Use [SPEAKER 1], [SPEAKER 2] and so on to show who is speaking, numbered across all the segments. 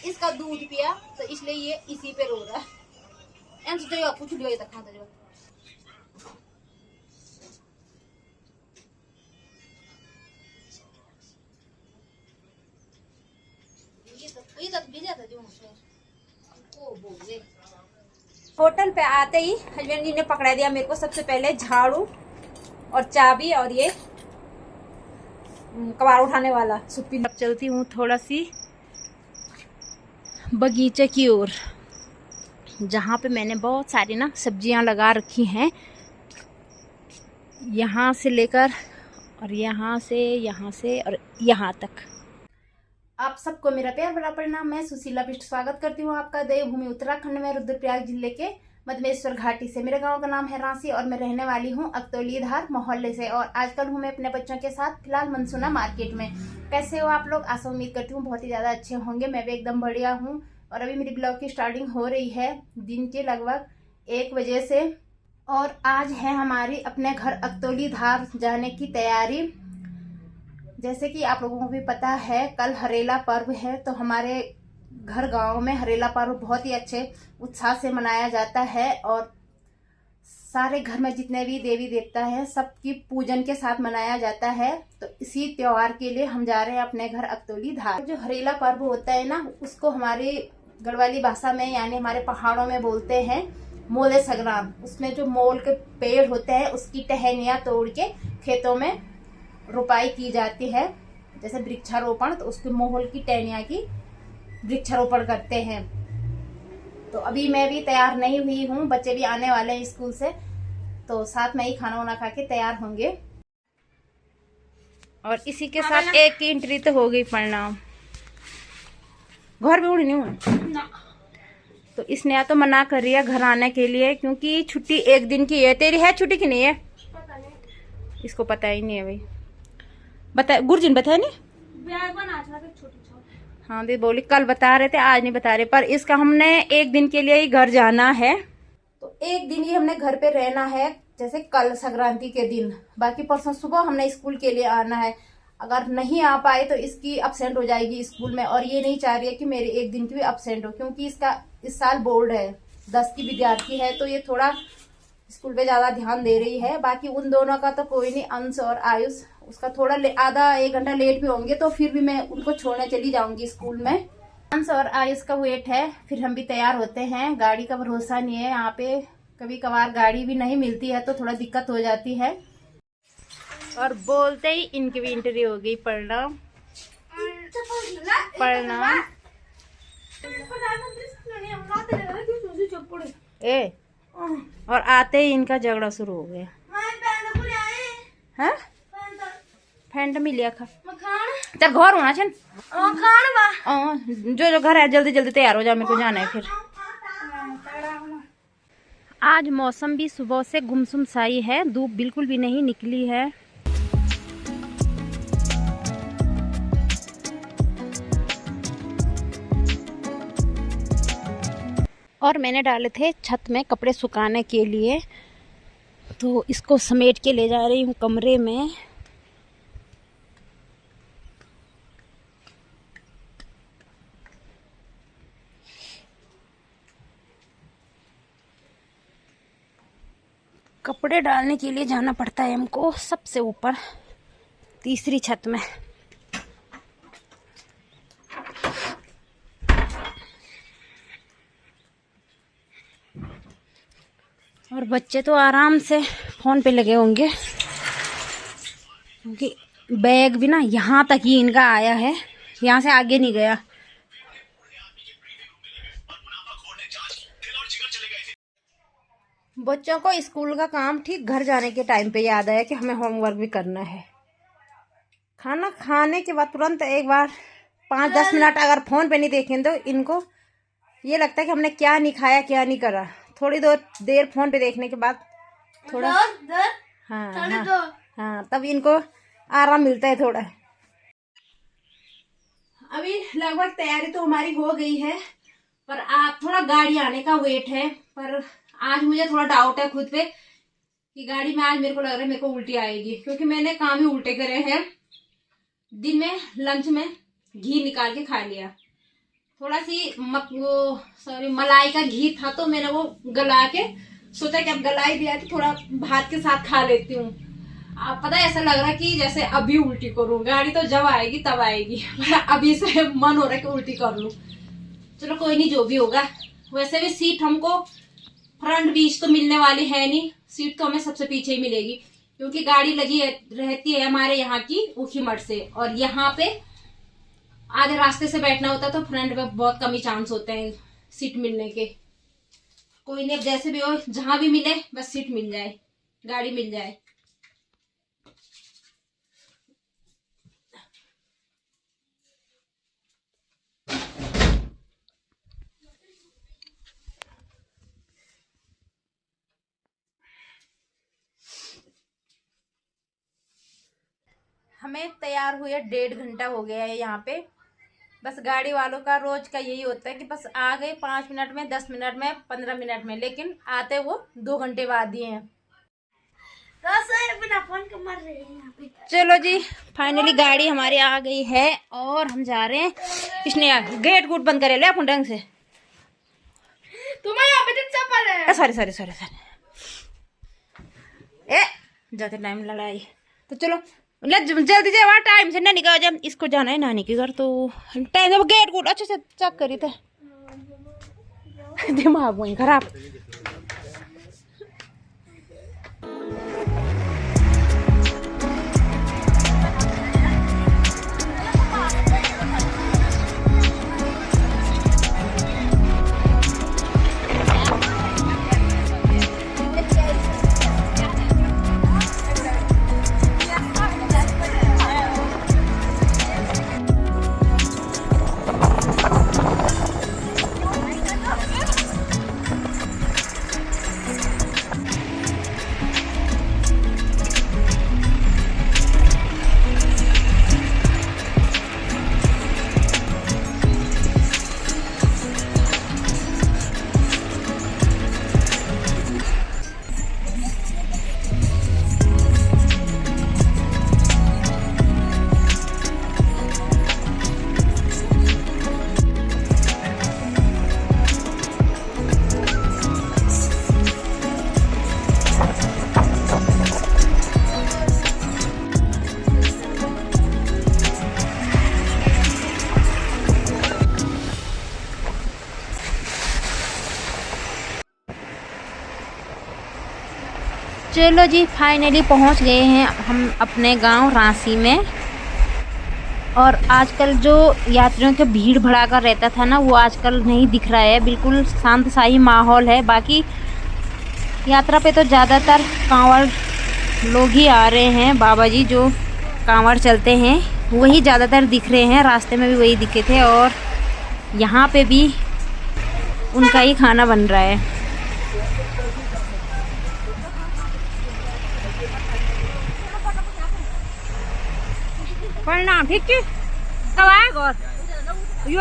[SPEAKER 1] इसका दूध पिया तो इसलिए ये इसी पे रो रहा है। जो कुछ जो तक खाता जो ये तक भी जाता जो ओ बोले। होटल पे आते ही हस्बैंड जी ने पकड़ा दिया मेरे को सबसे पहले झाड़ू और चाबी और ये कबाड़ उठाने वाला सुप्पी। अब चलती हूँ थोड़ा सी बगीचे की ओर, जहाँ पे मैंने बहुत सारी ना सब्जियां लगा रखी हैं, यहाँ से लेकर और यहाँ से और यहाँ तक। आप सबको मेरा प्यार भरा प्रणाम। मैं सुशीला बिष्ट स्वागत करती हूँ आपका देवभूमि उत्तराखंड में रुद्रप्रयाग जिले के मधमेश्वर घाटी से। मेरे गांव का नाम है रांसी और मैं रहने वाली हूँ अकतौली धार मोहल्ले से। और आजकल हूँ मैं अपने बच्चों के साथ फिलहाल मनसूना मार्केट में। कैसे हो आप लोग? आशा उम्मीद करती हूँ बहुत ही ज़्यादा अच्छे होंगे। मैं भी एकदम बढ़िया हूँ। और अभी मेरी ब्लॉग की स्टार्टिंग हो रही है दिन के लगभग 1 बजे से। और आज है हमारी अपने घर अकतौली धार जाने की तैयारी। जैसे कि आप लोगों को भी पता है कल हरेला पर्व है, तो हमारे घर गांव में हरेला पर्व बहुत ही अच्छे उत्साह से मनाया जाता है। और सारे घर में जितने भी देवी देवता हैं सबकी पूजन के साथ मनाया जाता है। तो इसी त्योहार के लिए हम जा रहे हैं अपने घर अकतौली धार। जो हरेला पर्व होता है ना, उसको हमारी गढ़वाली भाषा में यानी हमारे पहाड़ों में बोलते हैं मोले संग्राम। उसमें जो मोल के पेड़ होते हैं उसकी टहनियाँ तोड़ के खेतों में रोपाई की जाती है, जैसे वृक्षारोपण। तो उसके मोहल की टहनियाँ की वृक्षारोपण करते हैं। तो अभी मैं भी तैयार नहीं हुई हूँ, बच्चे भी आने वाले हैं स्कूल से, तो साथ में ही खाना वाना खा के तैयार होंगे। और इसी के साथ एक की एंट्री तो हो गई। प्रणाम। घर भी उड़ी नहीं ना। तो इसने तो मना कर रही है घर आने के लिए, क्योंकि छुट्टी 1 दिन की है। तेरी है छुट्टी की नहीं है? पता नहीं, इसको पता ही नहीं है भाई। बता गुरजिन बताया नहीं। हाँ दी बोली कल बता रहे थे, आज नहीं बता रहे। पर इसका हमने 1 दिन के लिए ही घर जाना है, तो 1 दिन ही हमने घर पे रहना है, जैसे कल संक्रांति के दिन। बाकी परसों सुबह हमने स्कूल के लिए आना है। अगर नहीं आ पाए तो इसकी अब्सेंट हो जाएगी स्कूल में। और ये नहीं चाह रही है कि मेरे 1 दिन की भी अब्सेंट हो, क्योंकि इसका इस साल बोर्ड है, 10 की विद्यार्थी है, तो ये थोड़ा स्कूल पे ज्यादा ध्यान दे रही है। बाकी उन दोनों का तो कोई नहीं, अंश और आयुष, उसका थोड़ा आधा 1 घंटा लेट भी होंगे, तो फिर भी मैं उनको छोड़ने चली जाऊंगी स्कूल में। अंश और आयुष का वेट है, फिर हम भी तैयार होते हैं। गाड़ी का भरोसा नहीं है, यहाँ पे कभी कभार गाड़ी भी नहीं मिलती है, तो थोड़ा दिक्कत हो जाती है। और बोलते ही इनकी भी एंट्री हो गई। प्रणाम प्रणाम। ए और आते ही इनका झगड़ा शुरू हो गया। हाँ? फैंट मिलिया खा चल घर होना चल। जो घर है जल्दी जल्दी तैयार हो जा, मेरे को जाना है फिर। आज मौसम भी सुबह से गुमसुम साई है, धूप बिल्कुल भी नहीं निकली है। और मैंने डाले थे छत में कपड़े सुखाने के लिए, तो इसको समेट के ले जा रही हूँ कमरे में। कपड़े डालने के लिए जाना पड़ता है हमको सबसे ऊपर, तीसरी छत में। और बच्चे तो आराम से फोन पे लगे होंगे, क्योंकि बैग भी ना यहाँ तक ही इनका आया है, यहाँ से आगे नहीं गया। बच्चों को स्कूल का काम ठीक घर जाने के टाइम पे याद आया कि हमें होमवर्क भी करना है। खाना खाने के बाद तुरंत एक बार 5-10 मिनट अगर फोन पे नहीं देखें तो इनको ये लगता है कि हमने क्या नहीं खाया क्या नहीं करा। थोड़ी देर फोन पे देखने के बाद थोड़ा हाँ तब इनको आराम मिलता है थोड़ा। अभी लगभग तैयारी तो हमारी हो गई है, पर आप थोड़ा गाड़ी आने का वेट है। पर आज मुझे थोड़ा डाउट है खुद पे कि गाड़ी में आज मेरे को लग रहा है मेरे को उल्टी आएगी, क्योंकि मैंने काम ही उल्टे करे हैं। दिन में लंच में घी निकाल के खा लिया, थोड़ा सी मलाई का घी था तो मैंने वो गला के सोचा कि अब गला ही दिया तो थोड़ा भात के साथ खा लेती हूँ। आप पता है ऐसा लग रहा है कि जैसे अभी उल्टी करूँ, गाड़ी तो जब आएगी तब आएगी, अभी से मन हो रहा है कि उल्टी कर लूँ। चलो कोई नहीं, जो भी होगा। वैसे भी सीट हमको फ्रंट बीच तो मिलने वाली है नहीं, सीट तो हमें सबसे पीछे ही मिलेगी, क्योंकि गाड़ी लगी रहती है हमारे यहाँ की ऊखीमठ से, और यहाँ पे आधे रास्ते से बैठना होता है तो फ्रंट पे बहुत कम ही चांस होते हैं सीट मिलने के। कोई नहीं, अब जैसे भी हो, जहां भी मिले बस सीट मिल जाए, गाड़ी मिल जाए। हमें तैयार हुए 1.5 घंटा हो गया है यहाँ पे। बस गाड़ी वालों का रोज का यही होता है कि बस आ गए 5 मिनट में, 10 मिनट में, 15 मिनट में, लेकिन आते वो 2 घंटे बाद ही हैं। चलो जी, फाइनली गाड़ी हमारी आ गई है और हम जा रहे हैं। इसने गेट गुट बंद करे ले अपन ढंग से। तुम्हारे यहाँ पे चप्पल है। सॉरी ए जाते टाइम लड़ाई। तो चलो जल्दी से, वहाँ टाइम से ना निकल जाए, इसको जाना है नानी के घर, तो टाइम से गेट गुट अच्छे से चेक करी थे। दिमाग वही खराब। चलो जी, फाइनली पहुंच गए हैं हम अपने गांव रांसी में। और आजकल जो यात्रियों के भीड़ भड़ाका रहता था ना, वो आजकल नहीं दिख रहा है, बिल्कुल शांत शाही माहौल है। बाकी यात्रा पे तो ज़्यादातर कांवड़ लोग ही आ रहे हैं, बाबा जी जो कांवड़ चलते हैं वही ज़्यादातर दिख रहे हैं। रास्ते में भी वही दिखे थे और यहाँ पे भी उनका ही खाना बन रहा है। परिणाम ठीक है, कब आएगा यो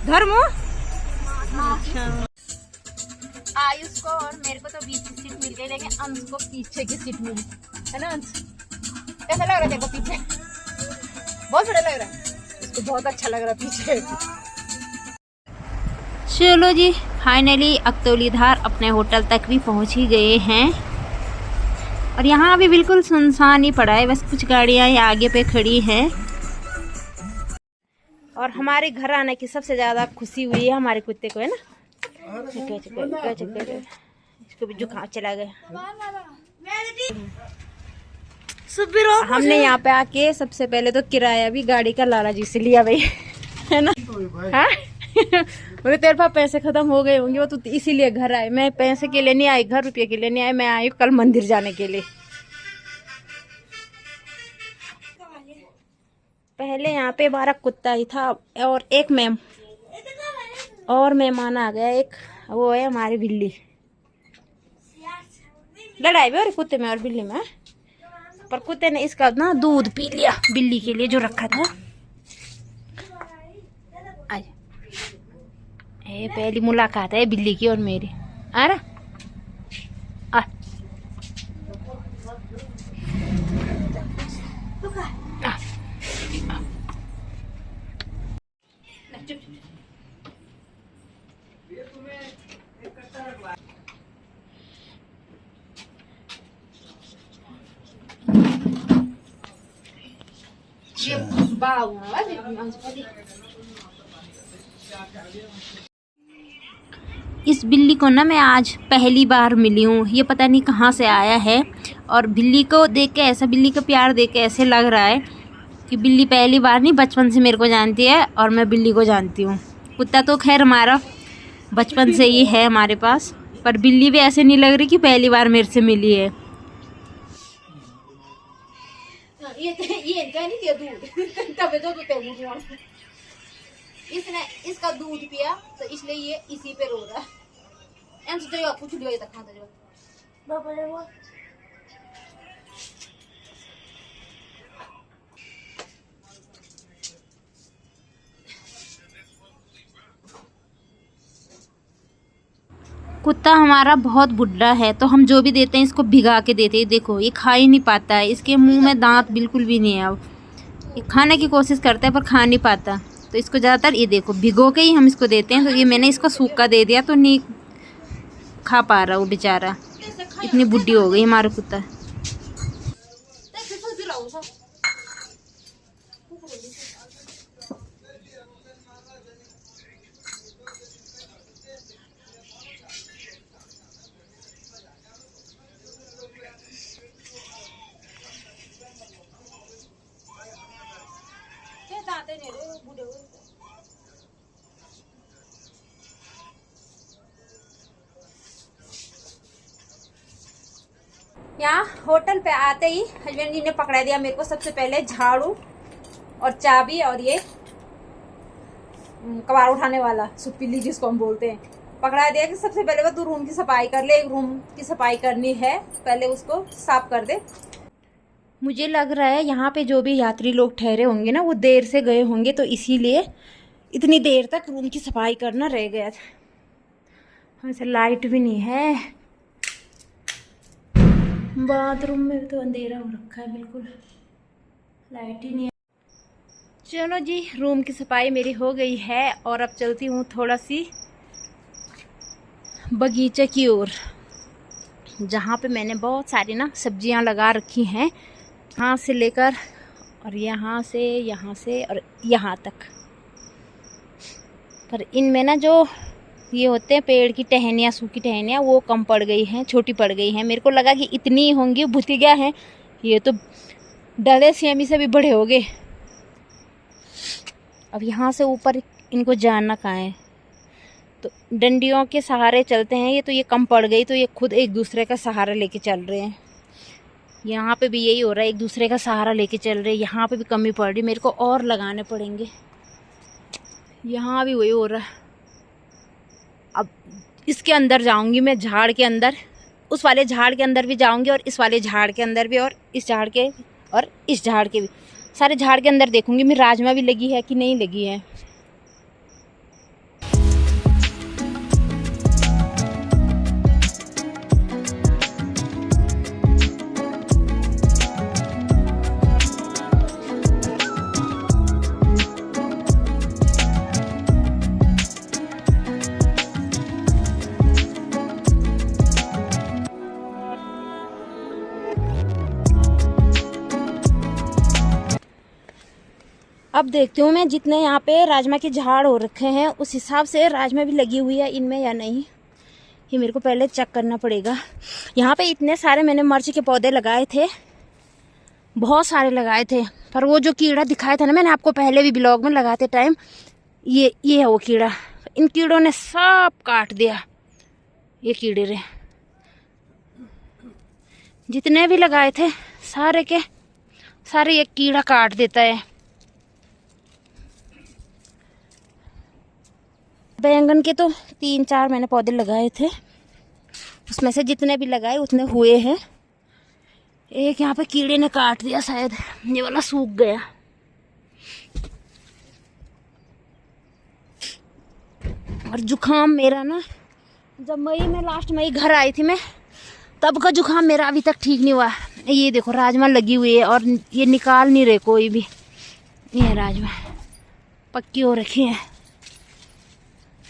[SPEAKER 1] धर्म। अच्छा, आयुष को और मेरे को तो बीच की सीट मिल गई, लेकिन अंश को पीछे की सीट मिली है ना। अंश कैसा लग रहा है तेरे को पीछे? बहुत बढ़िया लग रहा है, इसको बहुत अच्छा लग रहा है पीछे। चलो जी, फाइनली अकतौलीधार अपने होटल तक भी पहुंच ही गए हैं। और यहाँ अभी बिल्कुल सुनसान ही पड़ा है, बस कुछ गाड़ियाँ आगे पे खड़ी हैं। और हमारे घर आने की सबसे ज़्यादा खुशी हुई है हमारे कुत्ते को, है ना। इसको भी जुकाम चला गया। हमने यहाँ पे आके सबसे पहले तो किराया भी गाड़ी का लाला जी से लिया भाई, है ना। हाँ बोले तेरे पास पैसे खत्म हो गए होंगे, वो तो इसीलिए घर आए। मैं पैसे के लिए नहीं आई, घर रुपये के लिए नहीं आई, मैं आई कल मंदिर जाने के लिए। पहले यहाँ पे 12 कुत्ता ही था और एक मेहमान आ गया एक, वो है हमारी बिल्ली। लड़ाई भी हो रही कुत्ते में और बिल्ली में, पर कुत्ते ने इसका ना दूध पी लिया बिल्ली के लिए जो रखा था। आज ये पहली मुलाकात है बिल्ली की और मेरी। आ रहा आ। आ। इस बिल्ली को ना मैं आज पहली बार मिली हूँ। ये पता नहीं कहाँ से आया है और बिल्ली को देख के ऐसा, बिल्ली का प्यार देख के ऐसे लग रहा है कि बिल्ली पहली बार नहीं, बचपन से मेरे को जानती है और मैं बिल्ली को जानती हूँ। कुत्ता तो खैर हमारा बचपन से ही है हमारे पास, पर बिल्ली भी ऐसे नहीं लग रही कि पहली बार मेरे से मिली है। इसने इसका दूध पिया तो इसलिए ये इसी पे रो रहा है। पूछ लियो ये तक कुत्ता हमारा बहुत बुढ़ा है, तो हम जो भी देते हैं इसको भिगा के देते हैं। देखो ये खा ही नहीं पाता है, इसके मुंह में दांत बिल्कुल भी नहीं है। अब ये खाने की कोशिश करता है पर खा नहीं पाता, तो इसको ज़्यादातर ये देखो भिगो के ही हम इसको देते हैं। तो ये मैंने इसको सूखा दे दिया तो नहीं खा पा रहा वो बेचारा, इतनी बुढ़ी हो गई हमारा कुत्ता। यहाँ होटल पे आते ही हस्बैंड जी ने पकड़ा दिया मेरे को सबसे पहले झाड़ू और चाबी और ये कबाड़ उठाने वाला सुपीली जिसको हम बोलते हैं, पकड़ा दिया कि सबसे पहले तू रूम की सफाई कर ले। एक रूम की सफाई करनी है, पहले उसको साफ कर दे। मुझे लग रहा है यहाँ पे जो भी यात्री लोग ठहरे होंगे ना वो देर से गए होंगे, तो इसीलिए इतनी देर तक रूम की सफाई करना रह गया था। वैसे लाइट भी नहीं है, बाथरूम में तो अंधेरा हो रखा है, बिल्कुल लाइट ही नहीं है। चलो जी, रूम की सफाई मेरी हो गई है और अब चलती हूँ थोड़ा सी बगीचे की ओर, जहाँ पे मैंने बहुत सारी ना सब्जियाँ लगा रखी हैं, यहाँ से लेकर और यहाँ से और यहाँ तक। पर इनमें ना जो ये होते हैं पेड़ की टहनियाँ, सूखी टहनियाँ, वो कम पड़ गई हैं, छोटी पड़ गई हैं। मेरे को लगा कि इतनी होंगी, भुतिया हैं ये तो, डले सेमी से भी बड़े हो गए। अब यहाँ से ऊपर इनको जाना कहाँ है, तो डंडियों के सहारे चलते हैं। ये तो ये कम पड़ गई तो ये खुद एक दूसरे का सहारा लेके चल रहे हैं। यहाँ पे भी यही हो रहा है, एक दूसरे का सहारा लेके चल रहे हैं। यहाँ पे भी कमी पड़ रही, मेरे को और लगाने पड़ेंगे। यहाँ भी वही हो रहा है। अब इसके अंदर जाऊंगी मैं, झाड़ के अंदर, उस वाले झाड़ के अंदर भी जाऊंगी और इस वाले झाड़ के अंदर भी और इस झाड़ के और इस झाड़ के भी, सारे झाड़ के अंदर देखूंगी मैं राजमा भी लगी है कि नहीं लगी है। अब देखती हूँ मैं जितने यहाँ पे राजमा के झाड़ हो रखे हैं उस हिसाब से राजमा भी लगी हुई है इनमें या नहीं, ये मेरे को पहले चेक करना पड़ेगा। यहाँ पे इतने सारे मैंने मिर्च के पौधे लगाए थे, बहुत सारे लगाए थे, पर वो जो कीड़ा दिखाया था ना मैंने आपको पहले भी ब्लॉग में लगाते टाइम, ये है वो कीड़ा। इन कीड़ों ने सब काट दिया। ये कीड़े रे जितने भी लगाए थे सारे के सारे ये कीड़ा काट देता है। बैंगन के तो 3-4 मैंने पौधे लगाए थे, उसमें से जितने भी लगाए उतने हुए हैं। एक यहाँ पे कीड़े ने काट दिया, शायद ये वाला सूख गया। और जुकाम मेरा ना, जब मई में लास्ट मई घर आई थी मैं, तब का जुकाम मेरा अभी तक ठीक नहीं हुआ। ये देखो राजमा लगी हुई है और ये निकाल नहीं रहे कोई भी। ये राजमा पक्की हो रखी है,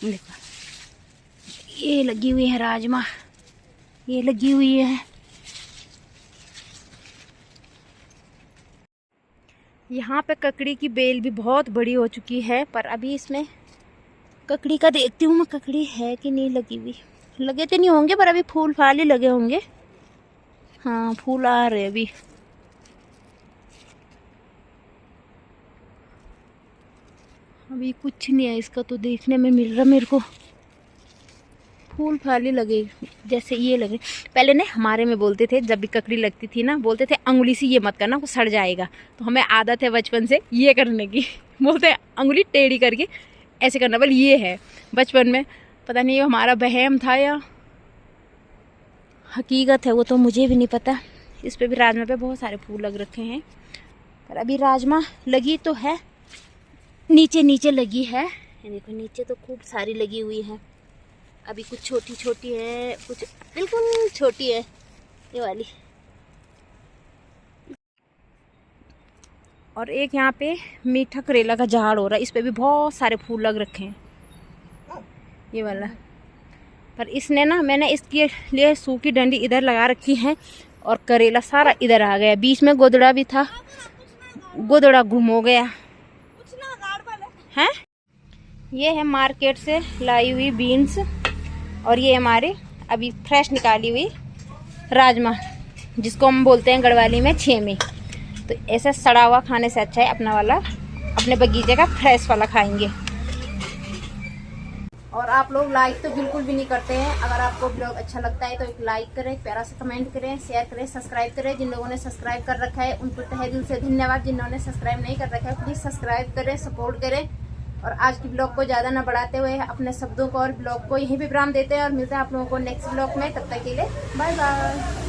[SPEAKER 1] देखो ये लगी हुई है राजमा, ये लगी हुई है। यहाँ पे ककड़ी की बेल भी बहुत बड़ी हो चुकी है, पर अभी इसमें ककड़ी का देखती हूँ मैं, ककड़ी है कि नहीं लगी हुई। लगे तो नहीं होंगे पर अभी फूल फाल ही लगे होंगे। हाँ फूल आ रहे अभी। अभी कुछ नहीं है इसका तो देखने में मिल रहा मेरे को, फूल फाल ही लगे जैसे ये लगे। पहले ना हमारे में बोलते थे, जब भी ककड़ी लगती थी ना बोलते थे अंगुली से ये मत करना वो सड़ जाएगा। तो हमें आदत है बचपन से ये करने की। बोलते हैं अंगुली टेढ़ी करके ऐसे करना, बल ये है बचपन में। पता नहीं हमारा वहम था या हकीकत है वो तो मुझे भी नहीं पता। इस पे भी राजमा पे बहुत सारे फूल लग रखे हैं, पर अभी राजमा लगी तो है, नीचे नीचे लगी है। देखो नीचे तो खूब सारी लगी हुई है। अभी कुछ छोटी छोटी है, कुछ बिल्कुल छोटी है ये वाली। और एक यहाँ पे मीठा करेला का झाड़ हो रहा है, इस पे भी बहुत सारे फूल लग रखे हैं ये वाला। पर इसने ना, मैंने इसके लिए सूखी डंडी इधर लगा रखी है और करेला सारा इधर आ गया। बीच में गोदड़ा भी था, गोदड़ा गुम हो गया है। ये है मार्केट से लाई हुई बीन्स, और ये हमारे अभी फ्रेश निकाली हुई राजमा, जिसको हम बोलते हैं गढ़वाली में छेमी। तो ऐसा सड़ा हुआ खाने से अच्छा है अपना वाला, अपने बगीचे का फ्रेश वाला खाएंगे। और आप लोग लाइक तो बिल्कुल भी नहीं करते हैं। अगर आपको ब्लॉग अच्छा लगता है तो एक लाइक करें, प्यारा सा कमेंट करें, शेयर करें, सब्सक्राइब करें। जिन लोगों ने सब्सक्राइब कर रखा है उनको तहे दिल से धन्यवाद। जिन्होंने सब्सक्राइब नहीं कर रखा है प्लीज़ सब्सक्राइब करें, सपोर्ट करें। और आज की ब्लॉग को ज़्यादा ना बढ़ाते हुए अपने शब्दों को और ब्लॉग को यहीं पे विराम देते हैं और मिलते हैं आप लोगों को नेक्स्ट ब्लॉग में। तब तक के लिए बाय बाय।